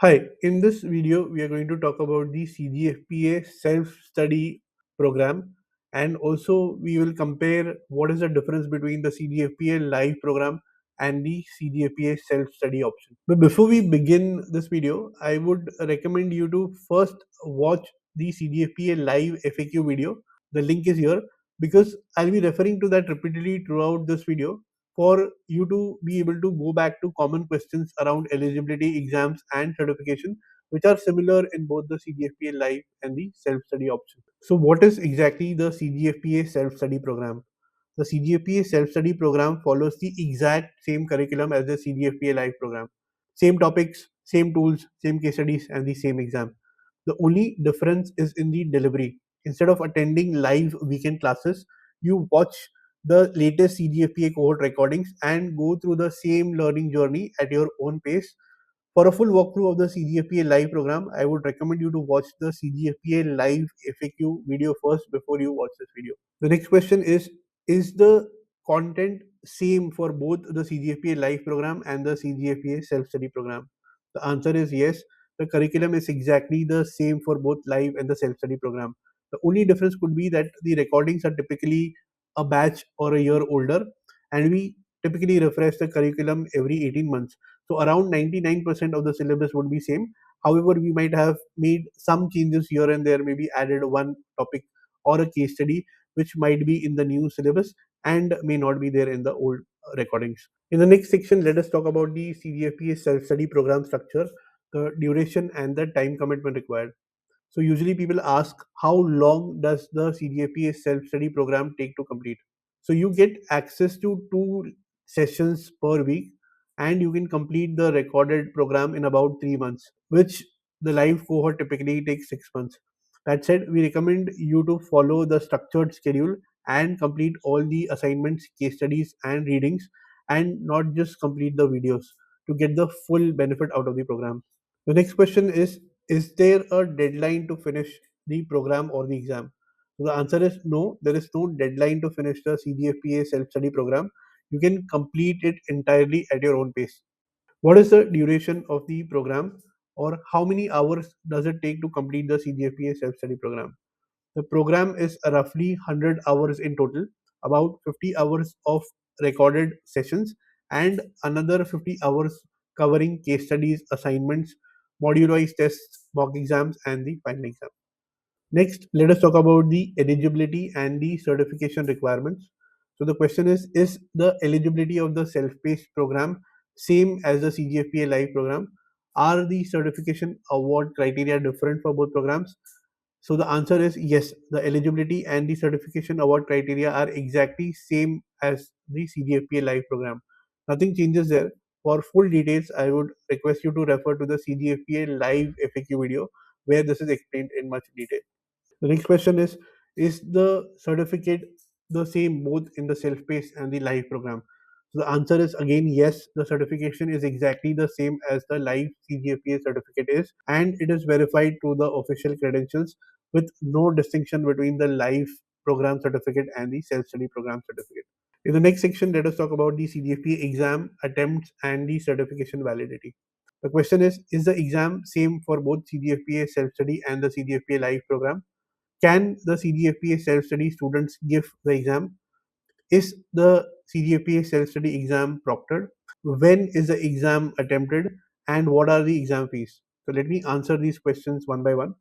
Hi, in this video, we are going to talk about the CGFPA self-study program, and also we will compare what is the difference between the CGFPA live program and the CGFPA self-study option. But before we begin this video, I would recommend you to first watch the CGFPA live FAQ video. The link is here because I'll be referring to that repeatedly throughout this video for you to be able to go back to common questions around eligibility exams and certification, which are similar in both the CGFPA Live and the self-study option. So what is exactly the CGFPA self-study program? The CGFPA self-study program follows the exact same curriculum as the CGFPA Live program. Same topics, same tools, same case studies, and the same exam. The only difference is in the delivery. Instead of attending live weekend classes, you watch the latest CGFPA cohort recordings and go through the same learning journey at your own pace. For a full walkthrough of the CGFPA live program, I would recommend you to watch the CGFPA live FAQ video first before you watch this video. The next question is the content same for both the CGFPA live program and the CGFPA self-study program? The answer is yes. The curriculum is exactly the same for both live and the self-study program. The only difference could be that the recordings are typically a batch or a year older, and we typically refresh the curriculum every 18 months. So around 99% of the syllabus would be same. However, we might have made some changes here and there, maybe added one topic or a case study which might be in the new syllabus and may not be there in the old recordings. In the next section, let us talk about the CGFPA self-study program structure, the duration and the time commitment required. So usually people ask, how long does the CGFPA self-study program take to complete? So you get access to 2 sessions per week, and you can complete the recorded program in about 3 months, which the live cohort typically takes 6 months. That said, we recommend you to follow the structured schedule and complete all the assignments, case studies, and readings, and not just complete the videos to get the full benefit out of the program. The next question is there a deadline to finish the program or the exam? So the answer is no, there is no deadline to finish the CGFPA self-study program. You can complete it entirely at your own pace. What is the duration of the program, or how many hours does it take to complete the CGFPA self-study program? The program is roughly 100 hours in total, about 50 hours of recorded sessions, and another 50 hours covering case studies, assignments, module-wise tests, mock exams, and the final exam. Next, let us talk about the eligibility and the certification requirements. So the question is the eligibility of the self-paced program same as the CGFPA live program? Are the certification award criteria different for both programs? So the answer is yes. The eligibility and the certification award criteria are exactly same as the CGFPA live program. Nothing changes there. For full details, I would request you to refer to the CGFPA live FAQ video where this is explained in much detail. The next question is the certificate the same both in the self-paced and the live program? So the answer is again yes, the certification is exactly the same as the live CGFPA certificate is, and it is verified through the official credentials with no distinction between the live program certificate and the self-study program certificate. In the next section, let us talk about the CGFPA exam attempts and the certification validity. The question is the exam same for both CGFPA self-study and the CGFPA live program? Can the CGFPA self-study students give the exam? Is the CGFPA self-study exam proctored? When is the exam attempted? And what are the exam fees? So let me answer these questions one by one.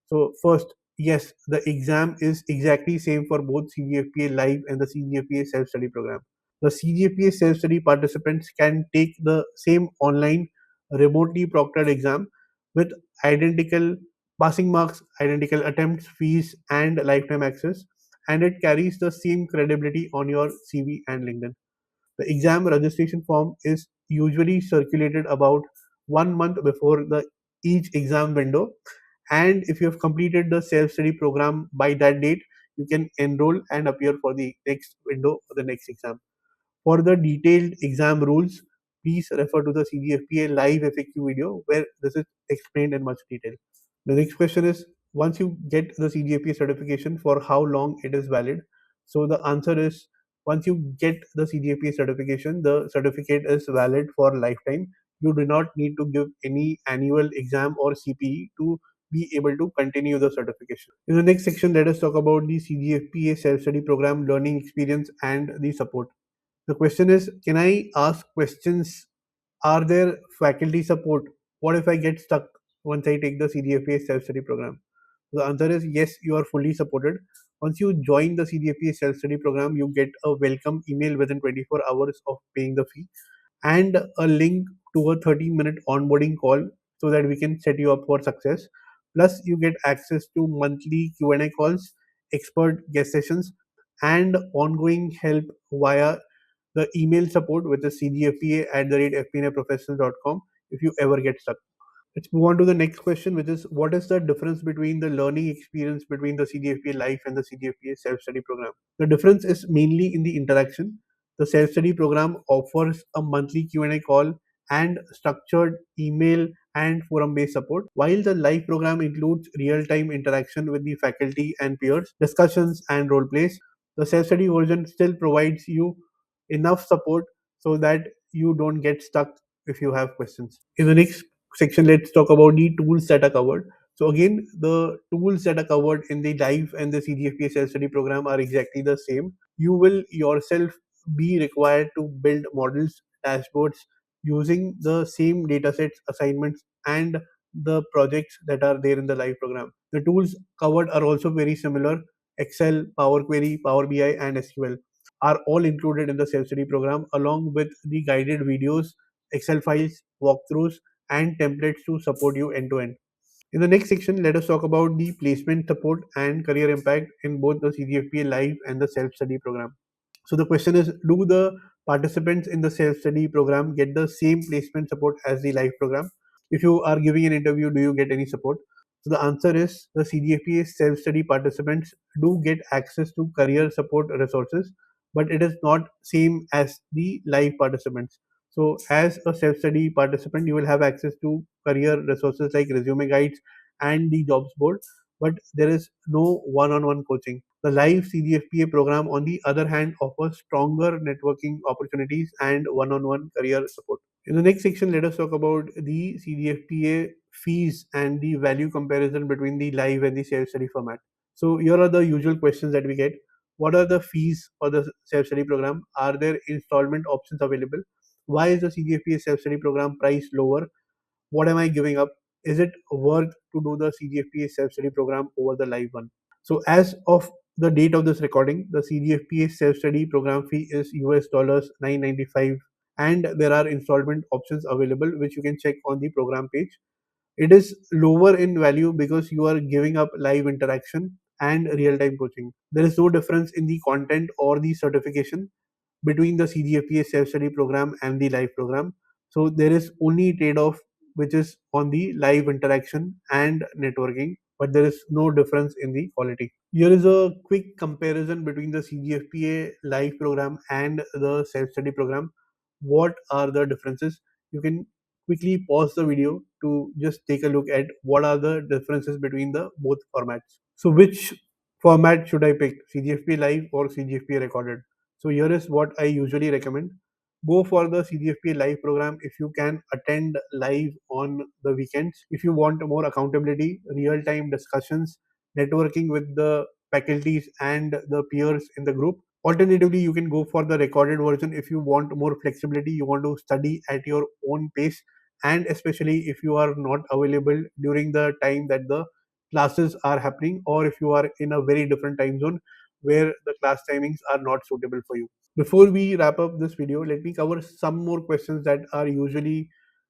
So first, yes, the exam is exactly same for both CGFPA live and the CGFPA self-study program. The CGFPA self-study participants can take the same online remotely proctored exam with identical passing marks, identical attempts, fees, and lifetime access, and it carries the same credibility on your CV and LinkedIn. The exam registration form is usually circulated about 1 month before the each exam window, and if you have completed the self-study program by that date, you can enroll and appear for the next window for the next exam. For the detailed exam rules, please refer to the CGFPA live FAQ video where this is explained in much detail. The next question is, once you get the CGFPA certification, for how long it is valid? So the answer is, once you get the CGFPA certification, the certificate is valid for lifetime. you do not need to give any annual exam or CPE to be able to continue the certification. In the next section, let us talk about the CGFPA self-study program, learning experience, and the support. The question is, can I ask questions? Are there faculty support? What if I get stuck once I take the CGFPA self-study program? The answer is yes, you are fully supported. Once you join the CGFPA self-study program, you get a welcome email within 24 hours of paying the fee and a link to a 30-minute onboarding call so that we can set you up for success. Plus, you get access to monthly Q&A calls, expert guest sessions, and ongoing help via the email support, which is cgfpa at the rate fpnaprofessional.com if you ever get stuck. Let's move on to the next question, which is what is the difference between the learning experience between the CGFPA Life and the CGFPA Self Study program? The difference is mainly in the interaction. The Self Study program offers a monthly Q&A call and structured email and forum based support, while the Life program includes real time interaction with the faculty and peers, discussions, and role plays. The Self Study version still provides you enough support so that you don't get stuck if you have questions. In the next section, let's talk about the tools that are covered. So again, the tools that are covered in the live and the CGFPA self-study program are exactly the same. You will yourself be required to build models, dashboards using the same datasets, assignments, and the projects that are there in the live program. The tools covered are also very similar. Excel, Power Query, Power BI, and SQL are all included in the self-study program along with the guided videos, Excel files, walkthroughs, and templates to support you end to end. In the next section, let us talk about the placement support and career impact in both the CGFPA Live and the self study program. So, the question is, do the participants in the self study program get the same placement support as the live program? If you are giving an interview, do you get any support? So, the answer is the CGFPA self study participants do get access to career support resources, but it is not same as the live participants. So, as a self study participant, you will have access to career resources like resume guides and the jobs board, but there is no one on one coaching. The live CGFPA program, on the other hand, offers stronger networking opportunities and one on one career support. In the next section, let us talk about the CGFPA fees and the value comparison between the live and the self study format. So, here are the usual questions that we get. What are the fees for the self study program? Are there installment options available? Why is the CGFPA self study program price lower? What am I giving up? Is it worth to do the CGFPA self study program over the live one? So, as of the date of this recording, the CGFPA self study program fee is US dollars 995, and there are installment options available which you can check on the program page. It is lower in value because you are giving up live interaction and real time coaching. There is no difference in the content or the certification between the CGFPA self study program and the live program. So there is only trade off which is on the live interaction and networking, but there is no difference in the quality. Here is a quick comparison between the CGFPA live program and the self study program. What are the differences? You can quickly pause the video to just take a look at what are the differences between the both formats. So which format should I pick, CGFP live or CGFP recorded? So here is what I usually recommend. Go for the CGFP live program if you can attend live on the weekends. If you want more accountability, real time discussions, networking with the faculties and the peers in the group. Alternatively, you can go for the recorded version if you want more flexibility, you want to study at your own pace, and especially if you are not available during the time that the classes are happening, or if you are in a very different time zone where the class timings are not suitable for you. Before we wrap up this video, let me cover some more questions that are usually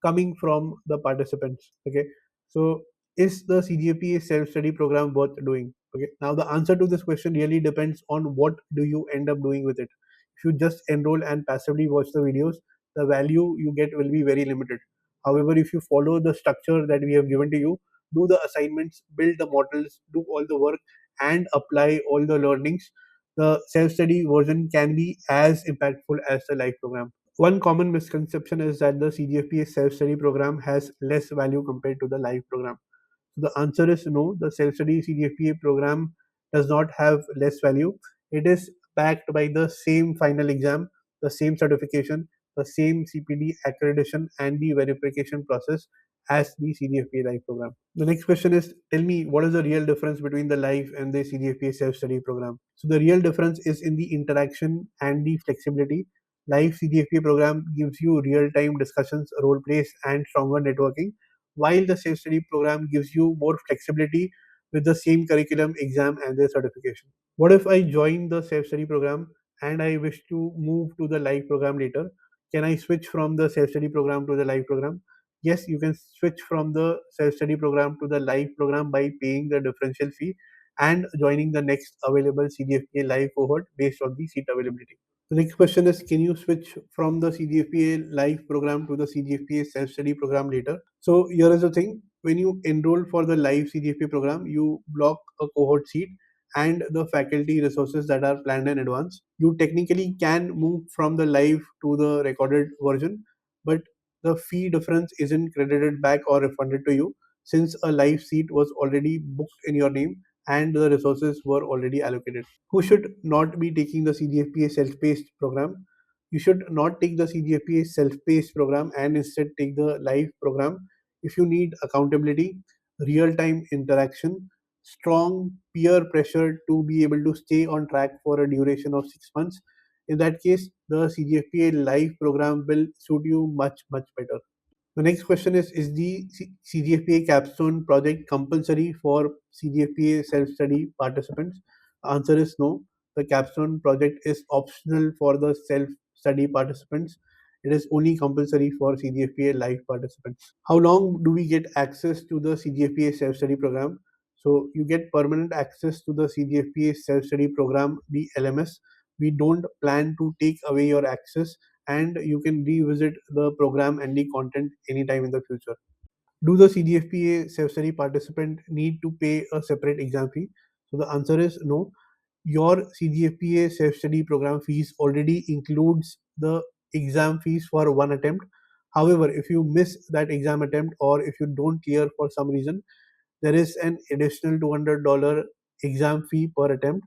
coming from the participants. Okay, so is the CGPA self-study program worth doing? Okay, now the answer to this question really depends on what do you end up doing with it. If you just enroll and passively watch the videos, the value you get will be very limited. However, if you follow the structure that we have given to you, do the assignments, build the models, do all the work, and apply all the learnings, the self-study version can be as impactful as the live program. One common misconception is that the CGFPA self-study program has less value compared to the live program. So the answer is no. The self-study CGFPA program does not have less value. It is backed by the same final exam, the same certification, the same CPD accreditation and the verification process as the CGFPA Live program. The next question is, tell me what is the real difference between the Live and the CGFPA self-study program? So the real difference is in the interaction and the flexibility. Live CGFPA program gives you real-time discussions, role plays, and stronger networking, while the self-study program gives you more flexibility with the same curriculum, exam, and their certification. What if I join the self-study program and I wish to move to the live program later? Can I switch from the self-study program to the live program? Yes, you can switch from the self-study program to the live program by paying the differential fee and joining the next available CGFPA live cohort based on the seat availability. The next question is, can you switch from the CGFPA live program to the CGFPA self-study program later? So here is the thing. When you enroll for the live CGFPA program, you block a cohort seat and the faculty resources that are planned in advance. You technically can move from the live to the recorded version, but the fee difference isn't credited back or refunded to you since a live seat was already booked in your name and the resources were already allocated. Who should not be taking the CGFPA self-paced program? You should not take the CGFPA self-paced program and instead take the live program if you need accountability, real-time interaction, strong peer pressure to be able to stay on track for a duration of 6 months. In that case, the CGFPA live program will suit you much, much better. The next question is the CGFPA capstone project compulsory for CGFPA self-study participants? Answer is no. The capstone project is optional for the self-study participants. It is only compulsory for CGFPA live participants. How long do we get access to the CGFPA self-study program? So you get permanent access to the CGFPA self-study program, the LMS. We don't plan to take away your access and you can revisit the program and the content anytime in the future. Do the CGFPA self-study participant need to pay a separate exam fee? So the answer is no. Your CGFPA self-study program fees already includes the exam fees for one attempt. However, if you miss that exam attempt or if you don't clear for some reason, there is an additional $200 exam fee per attempt.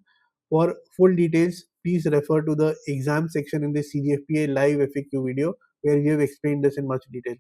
For full details, please refer to the exam section in the CGFPA live FAQ video where we have explained this in much detail.